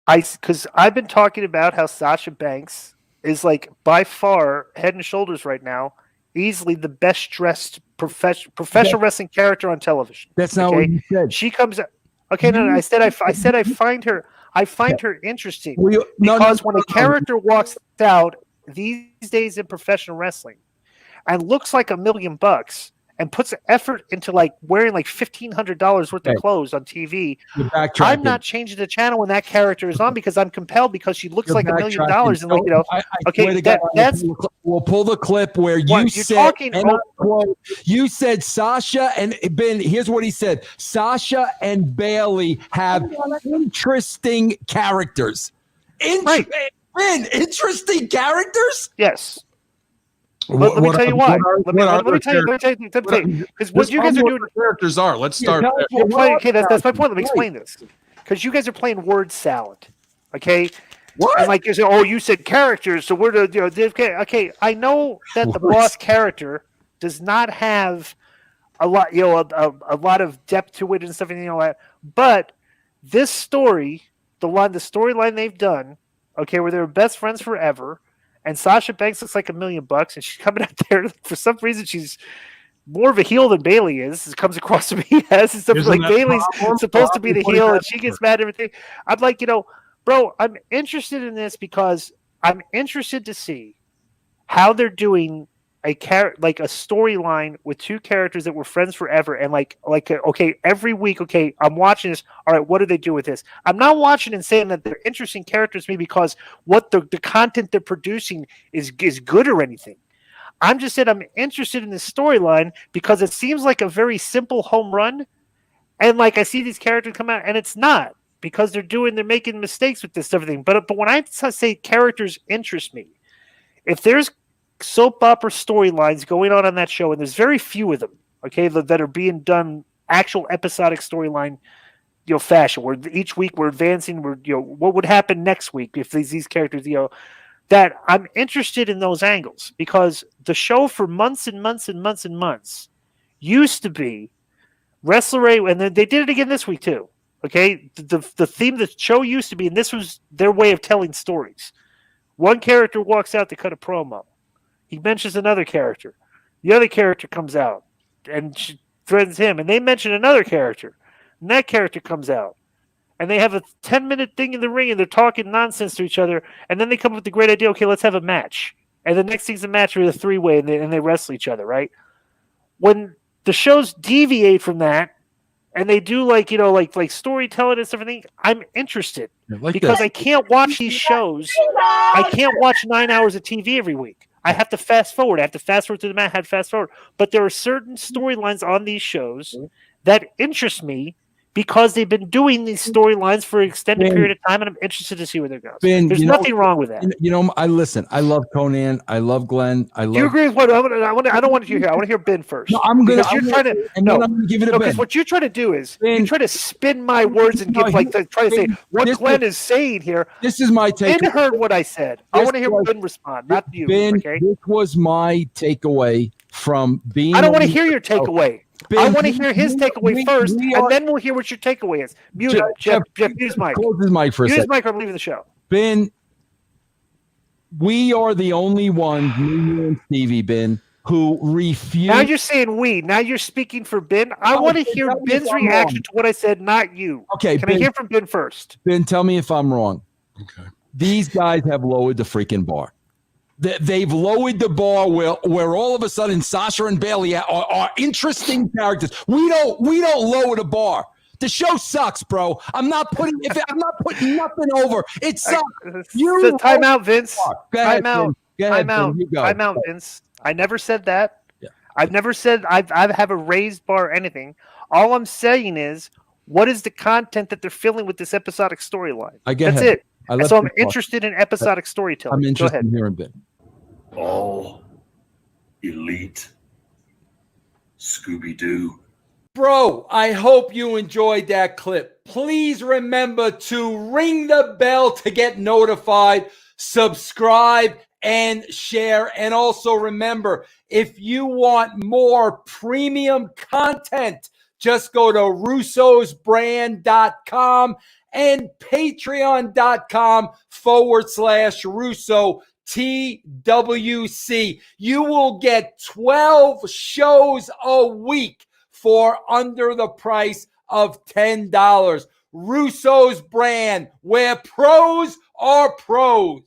because I've been talking about how Sasha Banks is like by far head and shoulders right now, easily the best dressed professional wrestling character on television. That's not what you said. She comes. Okay, no. I said I find her. I find her interesting because when a character walks out these days in professional wrestling and looks like $1,000,000 and puts effort into like wearing like $1,500 worth of clothes on TV, I'm not changing the channel when that character is on because I'm compelled because she looks like $1,000,000 and like okay, that's we'll pull the clip where you said you said Sasha and Ben. Here's what he said: Sasha and Bayley have interesting characters. Ben, interesting characters. Yes. Let me tell you why. Let me tell you. Because what you guys are doing, characters are. Let's start. Okay, that's my point. Let me explain this. Because you guys are playing word salad. Okay. What? And like you say, oh, you said characters, so we're okay. I know that the boss character does not have a lot, a lot of depth to it and stuff and all that. But this story, the storyline they've done, okay, where they were best friends forever. And Sasha Banks looks like $1,000,000, and she's coming out there for some reason. She's more of a heel than Bayley is. It comes across to me as stuff like Bayley's supposed to be the heel, and she gets mad and everything. I'm like, bro, I'm interested in this because I'm interested to see how they're doing a storyline with two characters that were friends forever, and okay, every week, okay, I'm watching this. All right, what do they do with this? I'm not watching and saying that they're interesting characters to me because what the content they're producing is good or anything. I'm just saying I'm interested in this storyline because it seems like a very simple home run, and like I see these characters come out, and it's not because they're making mistakes with this everything. But when I say characters interest me, if there's soap opera storylines going on that show, and there's very few of them, okay, that are being done actual episodic storyline, fashion. Where each week we're advancing. What would happen next week if these characters, that I'm interested in those angles because the show for months and months and months and months used to be Wrestler, and then they did it again this week too. Okay, the theme of the show used to be, and this was their way of telling stories. One character walks out to cut a promo. He mentions another character. The other character comes out and she threatens him. And they mention another character. And that character comes out. And they have a 10-minute thing in the ring and they're talking nonsense to each other. And then they come up with the great idea, okay, let's have a match. And the next thing's a match with a three-way and they wrestle each other, right? When the shows deviate from that and they do like storytelling and stuff, I'm interested. Because I can't watch these shows. I can't watch 9 hours of TV every week. I have to fast forward. I have to fast forward to the match. I have to fast forward. But there are certain storylines on these shows that interest me because they've been doing these storylines for an extended period of time, and I'm interested to see where they're going. There's nothing wrong with that. I listen. I love Conan. I love Glenn. Do you agree with what I don't want you to hear? I want to hear Ben first. No, I'm going to. You're trying to. No, because what you're trying to do is you try to spin my words and try to say what Glenn is saying here. This is my take. Ben heard what I said. I want to hear Ben respond, not you. Ben, okay? This was my takeaway from being. I don't want to hear your takeaway. Ben, I want to hear his takeaway first, and then we'll hear what your takeaway is. Mute him. Jeff, mute his mic. Close his mic for a second. Mute his mic or I'm leaving the show. Ben, we are the only ones, me and Stevie, Ben, who refuse. Now you're saying we. Now you're speaking for Ben. I want to hear Ben's reaction to what I said, not you. Okay. Can I hear from Ben first? Ben, tell me if I'm wrong. Okay. These guys have lowered the freaking bar. They've lowered the bar where all of a sudden Sasha and Bayley are interesting characters. We don't lower the bar. The show sucks, bro. I'm not putting nothing over. It sucks. Time out, Vince. Time out. Time out, Vince. I never said that. Yeah. I've never said I have a raised bar or anything. All I'm saying is, what is the content that they're filling with this episodic storyline? That's it. So I'm interested in episodic storytelling. I'm interested in hearing Ben. All elite Scooby-Doo. Bro, I hope you enjoyed that clip. Please remember to ring the bell to get notified, subscribe, and share. And also remember, if you want more premium content, just go to russosbrand.com and patreon.com/Russo TWC. You will get 12 shows a week for under the price of $10. Russo's brand, where pros are pros.